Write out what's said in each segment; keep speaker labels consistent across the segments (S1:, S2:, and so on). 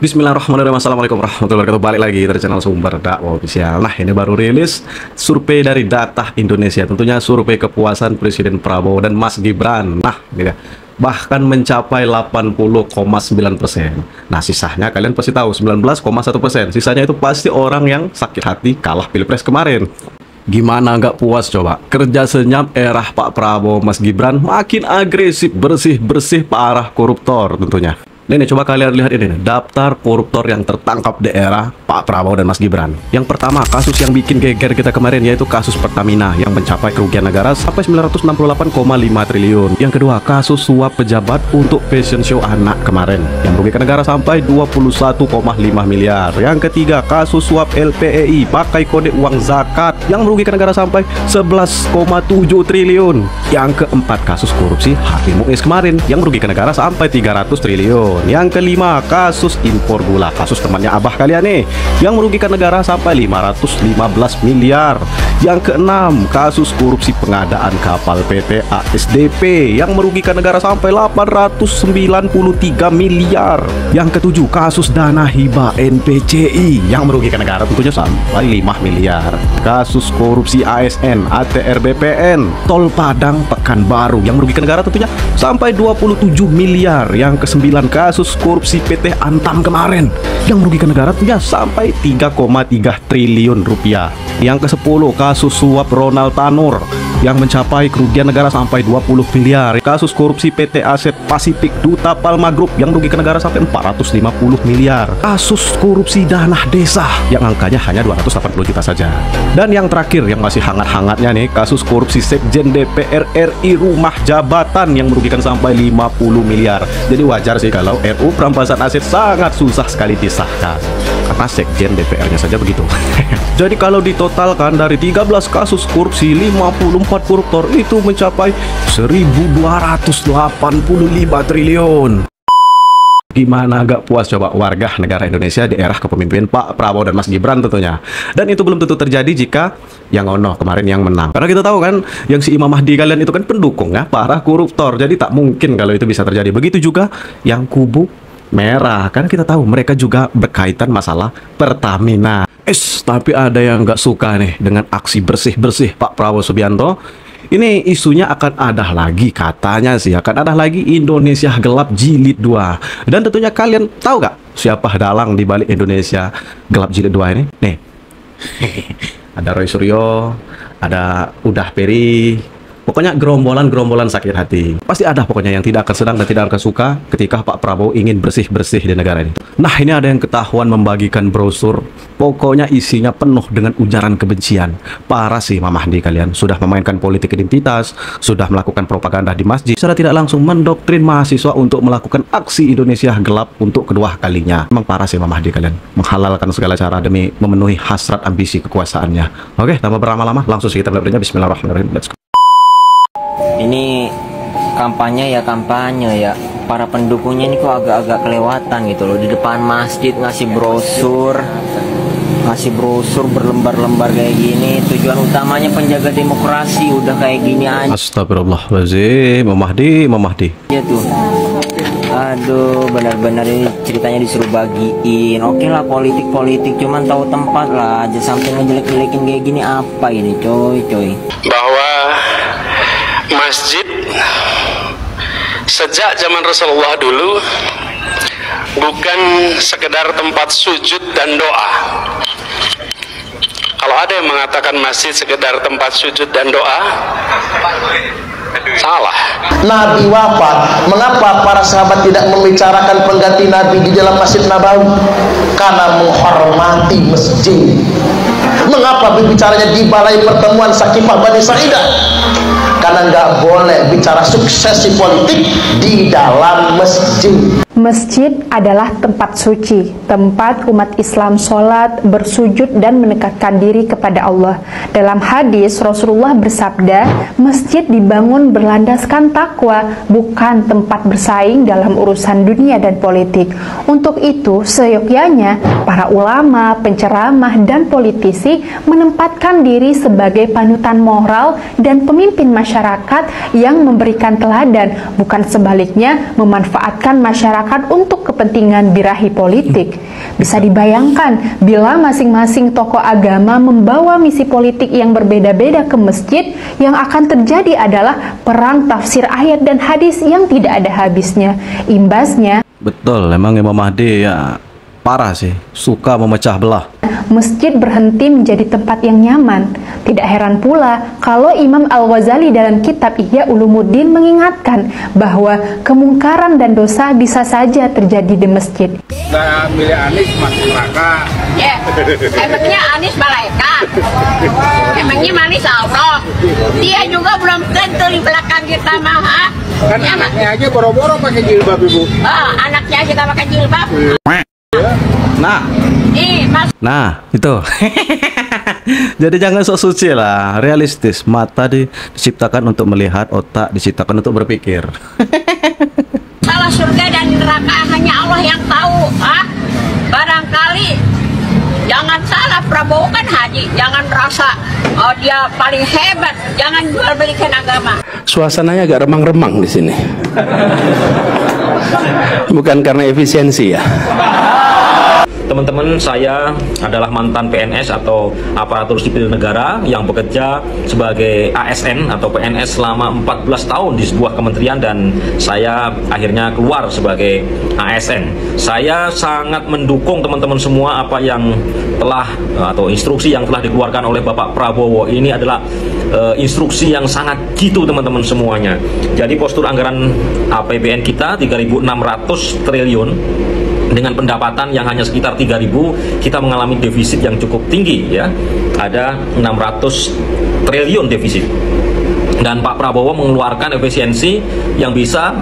S1: Bismillahirrahmanirrahim. Assalamualaikum warahmatullahi wabarakatuh. Balik lagi dari channel Sumber Dakwah Official. Nah, ini baru rilis survei dari Data Indonesia. Tentunya survei kepuasan Presiden Prabowo dan Mas Gibran. Nah, ini dia. Bahkan mencapai 80,9%. Nah, sisanya kalian pasti tahu 19,1%. Sisanya itu pasti orang yang sakit hati kalah Pilpres kemarin. Gimana nggak puas coba? Kerja senyap era Pak Prabowo Mas Gibran makin agresif, bersih-bersih parah koruptor tentunya. Nih, coba kalian lihat ini, daftar koruptor yang tertangkap di era Pak Prabowo dan Mas Gibran. Yang pertama, kasus yang bikin geger kita kemarin yaitu kasus Pertamina yang mencapai kerugian negara sampai 968,5 triliun. Yang kedua, kasus suap pejabat untuk fashion show anak kemarin yang merugikan negara sampai 21,5 miliar. Yang ketiga, kasus suap LPEI pakai kode uang zakat yang merugikan negara sampai 11,7 triliun. Yang keempat, kasus korupsi Hakim Muiz kemarin yang merugikan negara sampai 300 triliun. Yang kelima, kasus impor gula, kasus temannya abah kalian nih yang merugikan negara sampai 515 miliar. Yang keenam, kasus korupsi pengadaan kapal PT ASDP yang merugikan negara sampai 893 miliar. Yang ketujuh, kasus dana hibah NPCI yang merugikan negara tentunya sampai 5 miliar. Kasus korupsi ASN, ATR BPN, Tol Padang Pekanbaru yang merugikan negara tentunya sampai 27 miliar. Yang kesembilan, kasus korupsi PT Antam kemarin yang merugikan negara tentunya sampai 3,3 triliun rupiah. Yang ke-10, kasus suap Ronald Tanur yang mencapai kerugian negara sampai 20 miliar. Kasus korupsi PT Aset Pasifik Duta Palma Group yang merugikan negara sampai 450 miliar. Kasus korupsi dana desa yang angkanya hanya 280 juta saja. Dan yang terakhir yang masih hangat-hangatnya nih, kasus korupsi Sekjen DPR RI rumah jabatan yang merugikan sampai 50 miliar. Jadi wajar sih kalau RU perampasan aset sangat susah sekali disahkan karena Sekjen DPR-nya saja begitu. Jadi kalau ditotalkan dari 13 kasus korupsi, 54 koruptor itu mencapai 1.285 triliun. Gimana agak puas coba warga negara Indonesia di era kepemimpinan Pak Prabowo dan Mas Gibran tentunya. Dan itu belum tentu terjadi jika yang ono kemarin yang menang. Karena kita tahu kan, yang si Imam Mahdi kalian itu kan pendukung ya, para koruptor. Jadi tak mungkin kalau itu bisa terjadi. Begitu juga yang kubu merah, kan kita tahu mereka juga berkaitan masalah Pertamina. Tapi ada yang nggak suka nih dengan aksi bersih-bersih Pak Prabowo Subianto. Ini isunya akan ada lagi, katanya sih akan ada lagi Indonesia Gelap Jilid 2. Dan tentunya kalian tahu nggak siapa dalang di balik Indonesia Gelap Jilid 2 ini? Nih, ada Roy Suryo, ada Udah Peri. Pokoknya gerombolan-gerombolan sakit hati. Pasti ada pokoknya yang tidak akan senang dan tidak akan suka ketika Pak Prabowo ingin bersih-bersih di negara ini. Nah, ini ada yang ketahuan membagikan brosur. Pokoknya isinya penuh dengan ujaran kebencian. Parah sih Imam Mahdi kalian. Sudah memainkan politik identitas, sudah melakukan propaganda di masjid, secara tidak langsung mendoktrin mahasiswa untuk melakukan aksi Indonesia Gelap untuk kedua kalinya. Memang parah sih Imam Mahdi kalian. Menghalalkan segala cara demi memenuhi hasrat ambisi kekuasaannya. Oke, tanpa berlama-lama, langsung kita belajarnya. Bismillahirrahmanirrahim. Let's go.
S2: Ini kampanye ya, para pendukungnya ini kok agak-agak kelewatan gitu loh. Di depan masjid ngasih brosur berlembar-lembar kayak gini. Tujuan utamanya penjaga demokrasi, udah kayak gini aja.
S1: Astagfirullahaladzim, Imam Mahdi.
S2: Ya tuh, aduh, benar-benar ini ceritanya disuruh bagiin. Oke lah, politik, cuman tahu tempat lah aja. Sampai ngejelek-jelekin kayak gini apa ini coy.
S3: Bahwa masjid sejak zaman Rasulullah dulu bukan sekedar tempat sujud dan doa. Kalau ada yang mengatakan masjid sekedar tempat sujud dan doa, salah.
S4: Nabi wafat, mengapa para sahabat tidak membicarakan pengganti Nabi di dalam Masjid Nabawi? Karena menghormati masjid. Mengapa berbicaranya di balai pertemuan Sakifah Bani Sa'idah? Karena nggak boleh bicara suksesi politik di dalam masjid.
S5: Masjid adalah tempat suci, tempat umat Islam sholat, bersujud, dan mendekatkan diri kepada Allah. Dalam hadis, Rasulullah bersabda, masjid dibangun berlandaskan takwa, bukan tempat bersaing dalam urusan dunia dan politik. Untuk itu, seyogyanya, para ulama, penceramah, dan politisi menempatkan diri sebagai panutan moral dan pemimpin masyarakat yang memberikan teladan, bukan sebaliknya memanfaatkan masyarakat masyarakat untuk kepentingan birahi politik. Bisa dibayangkan bila masing-masing tokoh agama membawa misi politik yang berbeda-beda ke masjid, yang akan terjadi adalah perang tafsir ayat dan hadis yang tidak ada habisnya. Imbasnya,
S1: Betul, emang Imam Mahdi ya parah sih, suka memecah belah.
S5: masjid berhenti menjadi tempat yang nyaman. Tidak heran pula kalau Imam Al-Ghazali dalam kitab Ihya Ulumuddin mengingatkan bahwa kemungkaran dan dosa bisa saja terjadi di masjid.
S6: Nah, milih Anies masuk neraka.
S7: Ya, emangnya Anies malaikat? Emangnya Anies Allah? Dia juga belum tentu di belakang kita mah.
S6: Kan
S7: Ya,
S6: anaknya aja boro-boro pakai jilbab, Ibu.
S7: anaknya aja gak pakai jilbab.
S1: Nah, itu. Jadi jangan sok suci lah, realistis. Mata diciptakan untuk melihat, otak diciptakan untuk berpikir.
S7: Salah surga dan neraka hanya Allah yang tahu. Barangkali jangan salah, Prabowo kan haji. Jangan rasa dia paling hebat. Jangan jual belikan agama.
S8: Suasananya agak remang-remang di sini. Bukan karena efisiensi ya.
S9: Teman-teman, saya adalah mantan PNS atau aparatur sipil negara yang bekerja sebagai ASN atau PNS selama 14 tahun di sebuah kementerian, dan saya akhirnya keluar sebagai ASN. Saya sangat mendukung teman-teman semua apa yang telah atau instruksi yang telah dikeluarkan oleh Bapak Prabowo. Ini adalah instruksi yang sangat jitu teman-teman semuanya. Jadi postur anggaran APBN kita 3.600 triliun dengan pendapatan yang hanya sekitar 3.000, kita mengalami defisit yang cukup tinggi ya. Ada 600 triliun defisit. Dan Pak Prabowo mengeluarkan efisiensi yang bisa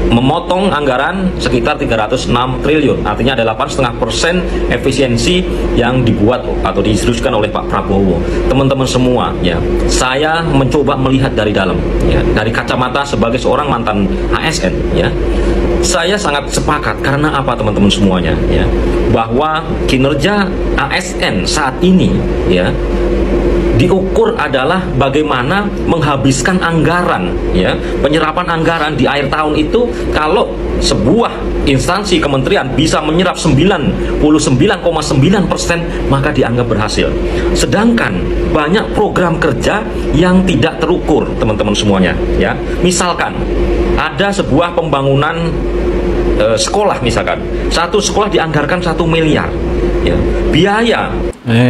S9: memotong anggaran sekitar 306 triliun. Artinya ada 8,5% efisiensi yang dibuat atau diinstruksikan oleh Pak Prabowo. Teman-teman semua ya, saya mencoba melihat dari dalam ya, dari kacamata sebagai seorang mantan ASN ya. Saya sangat sepakat karena apa teman-teman semuanya ya, bahwa kinerja ASN saat ini ya diukur adalah bagaimana menghabiskan anggaran ya, penyerapan anggaran di akhir tahun itu. Kalau sebuah instansi kementerian bisa menyerap 99,9%, maka dianggap berhasil. Sedangkan banyak program kerja yang tidak terukur teman-teman semuanya ya. Misalkan ada sebuah pembangunan sekolah, misalkan satu sekolah dianggarkan 1 miliar ya, biaya.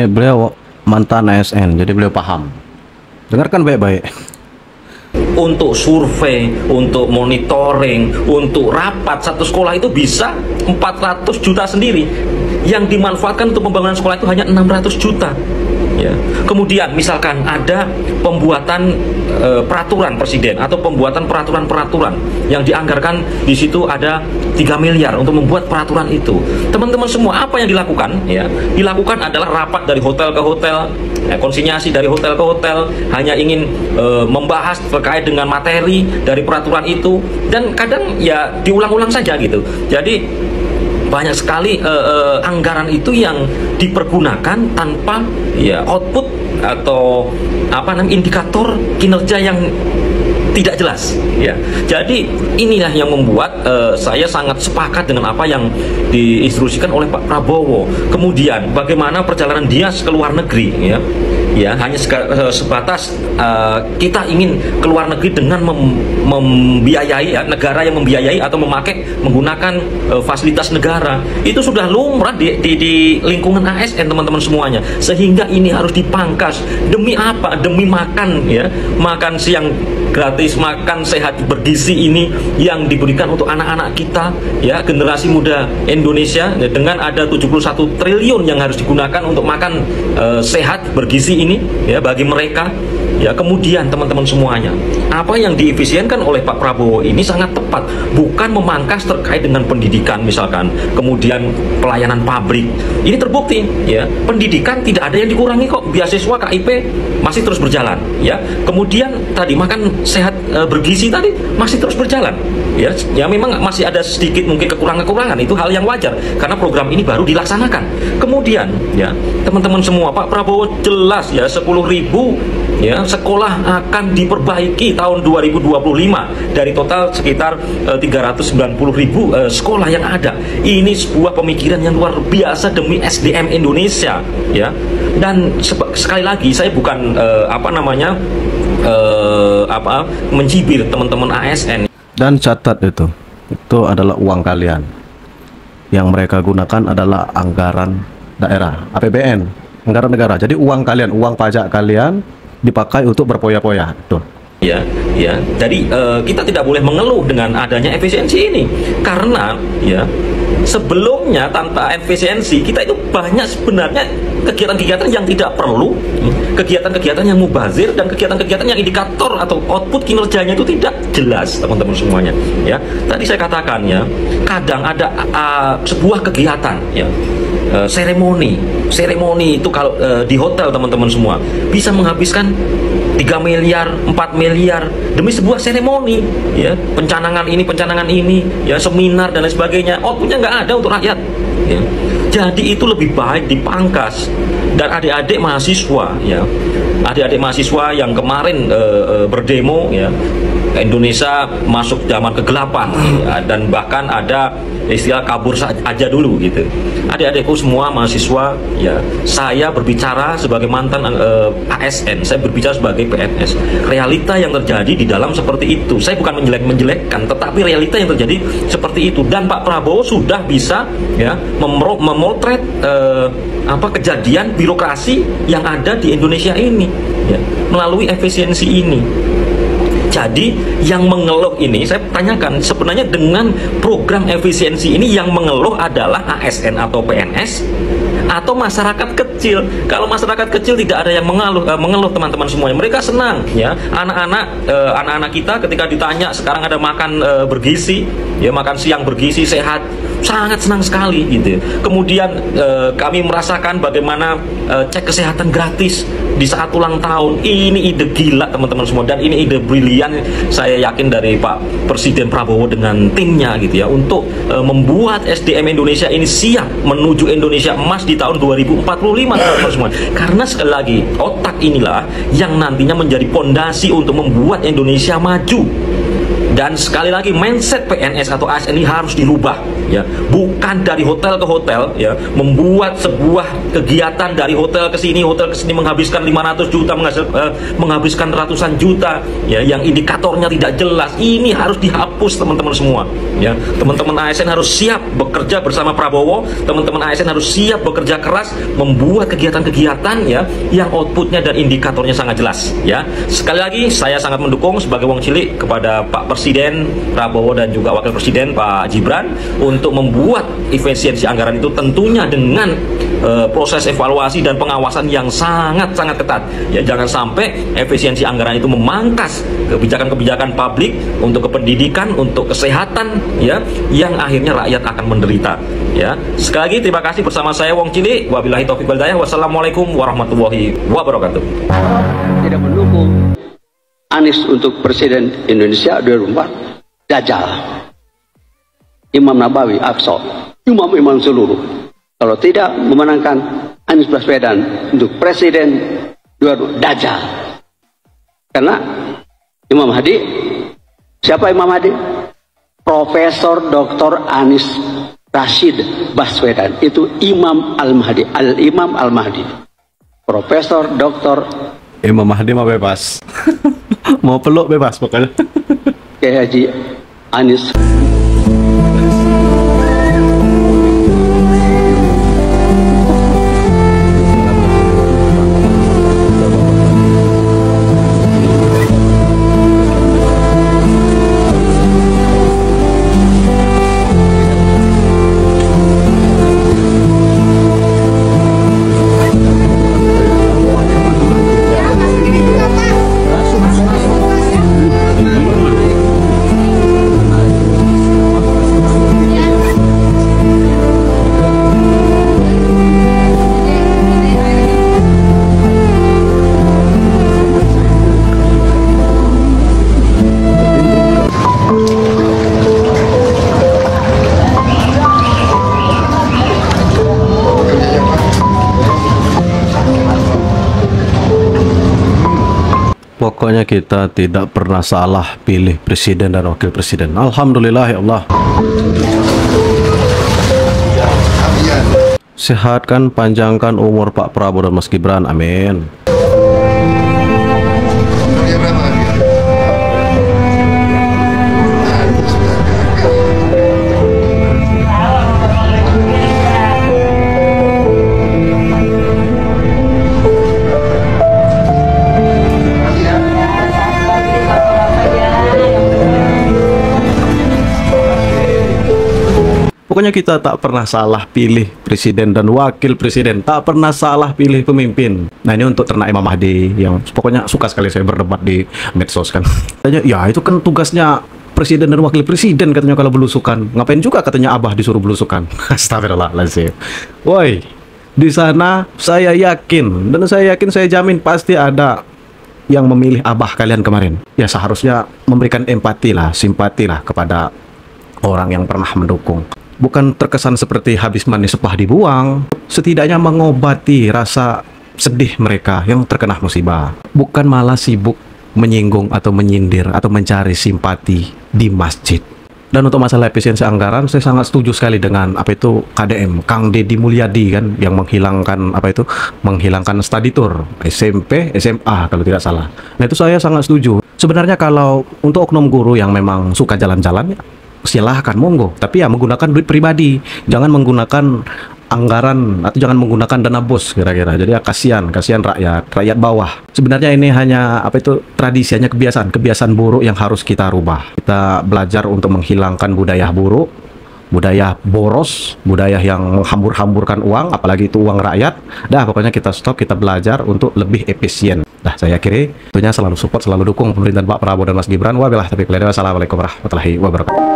S1: Beliau mantan ASN, jadi beliau paham. Dengarkan baik-baik.
S9: Untuk survei, untuk monitoring, untuk rapat, satu sekolah itu bisa 400 juta sendiri. Yang dimanfaatkan untuk pembangunan sekolah itu hanya 600 juta ya. Kemudian misalkan ada pembuatan peraturan presiden atau pembuatan peraturan-peraturan yang dianggarkan di situ ada 3 miliar untuk membuat peraturan itu. Teman-teman semua, apa yang dilakukan ya? Dilakukan adalah rapat dari hotel ke hotel, konsinyasi dari hotel ke hotel, hanya ingin membahas terkait dengan materi dari peraturan itu, dan kadang ya diulang-ulang saja gitu. Jadi banyak sekali anggaran itu yang dipergunakan tanpa ya output atau apa namanya indikator kinerja yang tidak jelas ya. Jadi inilah yang membuat saya sangat sepakat dengan apa yang diinstruksikan oleh Pak Prabowo. Kemudian bagaimana perjalanan dia ke luar negeri ya. Ya, hanya sebatas kita ingin keluar negeri dengan membiayai ya, negara yang membiayai atau menggunakan fasilitas negara. Itu sudah lumrah di lingkungan ASN teman-teman semuanya. Sehingga ini harus dipangkas. Demi apa? Demi makan ya, makan siang gratis, makan sehat bergizi ini yang diberikan untuk anak-anak kita ya, generasi muda Indonesia ya, dengan ada 71 triliun yang harus digunakan untuk makan sehat bergizi ini ya bagi mereka ya. Kemudian teman-teman semuanya, apa yang diefisienkan oleh Pak Prabowo ini sangat tepat, bukan memangkas terkait dengan pendidikan misalkan, kemudian pelayanan pabrik. Ini terbukti ya, pendidikan tidak ada yang dikurangi kok, beasiswa KIP masih terus berjalan ya. Kemudian tadi makan sehat bergizi tadi masih terus berjalan ya. Ya memang masih ada sedikit mungkin kekurangan-kekurangan, itu hal yang wajar karena program ini baru dilaksanakan. Kemudian ya teman-teman semua, Pak Prabowo jelas ya 10.000 ya, sekolah akan diperbaiki tahun 2025 dari total sekitar 390.000 sekolah yang ada. Ini sebuah pemikiran yang luar biasa demi SDM Indonesia, ya. Dan sekali lagi saya bukan mencibir teman-teman ASN.
S1: Dan catat itu adalah uang kalian. Yang mereka gunakan adalah anggaran daerah, APBN, anggaran negara. Jadi uang kalian, uang pajak kalian dipakai untuk berpoya-poya. Tuh.
S9: Ya. Jadi kita tidak boleh mengeluh dengan adanya efisiensi ini, karena ya sebelumnya tanpa efisiensi kita itu banyak sebenarnya kegiatan-kegiatan yang tidak perlu, kegiatan-kegiatan yang mubazir, dan kegiatan-kegiatan yang indikator atau output kinerjanya itu tidak jelas, teman-teman semuanya. Ya, tadi saya katakan ya, kadang ada sebuah kegiatan ya. Seremoni itu kalau di hotel teman-teman semua bisa menghabiskan 3 miliar, 4 miliar demi sebuah seremoni, ya, pencanangan ini, ya, seminar dan lain sebagainya. Outputnya nggak ada untuk rakyat, ya. Jadi itu lebih baik dipangkas. Dan adik-adik mahasiswa, ya, adik-adik mahasiswa yang kemarin berdemo, ya, Indonesia masuk zaman kegelapan, ya, dan bahkan ada istilah kabur aja dulu gitu. Adik-adikku semua mahasiswa, ya, saya berbicara sebagai mantan ASN, saya berbicara sebagai PNS. Realita yang terjadi di dalam seperti itu. Saya bukan menjelek-menjelekkan, tetapi realita yang terjadi seperti itu. Dan Pak Prabowo sudah bisa, ya, memotret kejadian birokrasi yang ada di Indonesia ini, ya, melalui efisiensi ini. Jadi yang mengeluh ini, saya tanyakan, sebenarnya dengan program efisiensi ini yang mengeluh adalah ASN atau PNS atau masyarakat kecil? Kalau masyarakat kecil tidak ada yang mengeluh teman-teman semuanya. Mereka senang, ya. Anak-anak kita ketika ditanya sekarang ada makan bergizi, ya, makan siang bergizi sehat, sangat senang sekali gitu. Kemudian kami merasakan bagaimana cek kesehatan gratis di saat ulang tahun. Ini ide gila teman-teman semua, dan ini ide brilian, saya yakin, dari Pak Presiden Prabowo dengan timnya gitu ya, untuk membuat SDM Indonesia ini siap menuju Indonesia emas di tahun 2045 teman-teman semua. Karena sekali lagi, otak inilah yang nantinya menjadi pondasi untuk membuat Indonesia maju. Dan sekali lagi, mindset PNS atau ASN ini harus dirubah, ya, bukan dari hotel ke hotel, ya, membuat sebuah kegiatan dari hotel ke sini menghabiskan 500 juta, menghabiskan ratusan juta, ya, yang indikatornya tidak jelas. Ini harus dihapus teman-teman semua, ya. Teman-teman ASN harus siap bekerja bersama Prabowo, teman-teman ASN harus siap bekerja keras membuat kegiatan-kegiatan, ya, yang outputnya dan indikatornya sangat jelas, ya. Sekali lagi, saya sangat mendukung sebagai wong cilik kepada Pak Presiden Prabowo dan juga Wakil Presiden Pak Gibran untuk membuat efisiensi anggaran itu tentunya dengan proses evaluasi dan pengawasan yang sangat-sangat ketat, ya. Jangan sampai efisiensi anggaran itu memangkas kebijakan-kebijakan publik untuk kependidikan, untuk kesehatan, ya, yang akhirnya rakyat akan menderita, ya. Sekali lagi terima kasih, bersama saya Wong Cilik. Wabillahi taufiq wal hidayah. Wassalamualaikum warahmatullahi wabarakatuh.
S8: Tidak mendukung Anies untuk Presiden Indonesia 2004, Dajjal. Imam Nabawi, Aqsa, imam-imam seluruh. Kalau tidak memenangkan Anies Baswedan untuk Presiden 2024, Dajjal. Karena Imam Hadi, siapa Imam Hadi? Profesor Dr. Anies Rashid Baswedan. Itu Imam Al-Mahdi, Al-Imam Al-Mahdi. Profesor Dr.
S1: Imam Mahdi mah bebas. Mau peluk bebas pokoknya.
S8: Kiai Haji Anies.
S1: Pokoknya kita tidak pernah salah pilih presiden dan wakil presiden. Alhamdulillah ya Allah. Sehatkan, panjangkan umur Pak Prabowo dan Mas Gibran. Amin. Pokoknya kita tak pernah salah pilih presiden dan wakil presiden, tak pernah salah pilih pemimpin. Nah, ini untuk ternak Imam Mahdi yang pokoknya suka sekali saya berdebat di medsos kan. Katanya, ya itu kan tugasnya presiden dan wakil presiden katanya kalau belusukan. Ngapain juga katanya Abah disuruh belusukan. Astagfirullahaladzim. Woi, di sana saya yakin dan saya yakin saya jamin pasti ada yang memilih Abah kalian kemarin. Ya seharusnya memberikan empati lah, simpati lah kepada orang yang pernah mendukung. Bukan terkesan seperti habis manis sepah dibuang, setidaknya mengobati rasa sedih mereka yang terkena musibah. Bukan malah sibuk menyinggung atau menyindir atau mencari simpati di masjid. Dan untuk masalah efisiensi anggaran, saya sangat setuju sekali dengan apa itu KDM, Kang Deddy Mulyadi kan, yang menghilangkan apa itu, menghilangkan study tour SMP, SMA kalau tidak salah. Nah itu saya sangat setuju. Sebenarnya kalau untuk oknum guru yang memang suka jalan-jalan, ya silahkan monggo, tapi ya menggunakan duit pribadi, jangan menggunakan anggaran atau jangan menggunakan dana bos kira-kira. Jadi ya kasihan rakyat bawah. Sebenarnya ini hanya apa itu tradisi, hanya kebiasaan buruk yang harus kita rubah. Kita belajar untuk menghilangkan budaya buruk, budaya boros, budaya yang menghambur-hamburkan uang, apalagi itu uang rakyat. Dah pokoknya kita stop, kita belajar untuk lebih efisien. Nah, saya akhiri tentunya selalu support, selalu dukung pemerintahan Pak Prabowo dan Mas Gibran. Wabillahi taufiq wal hidayah. Wassalamualaikum warahmatullahi wabarakatuh.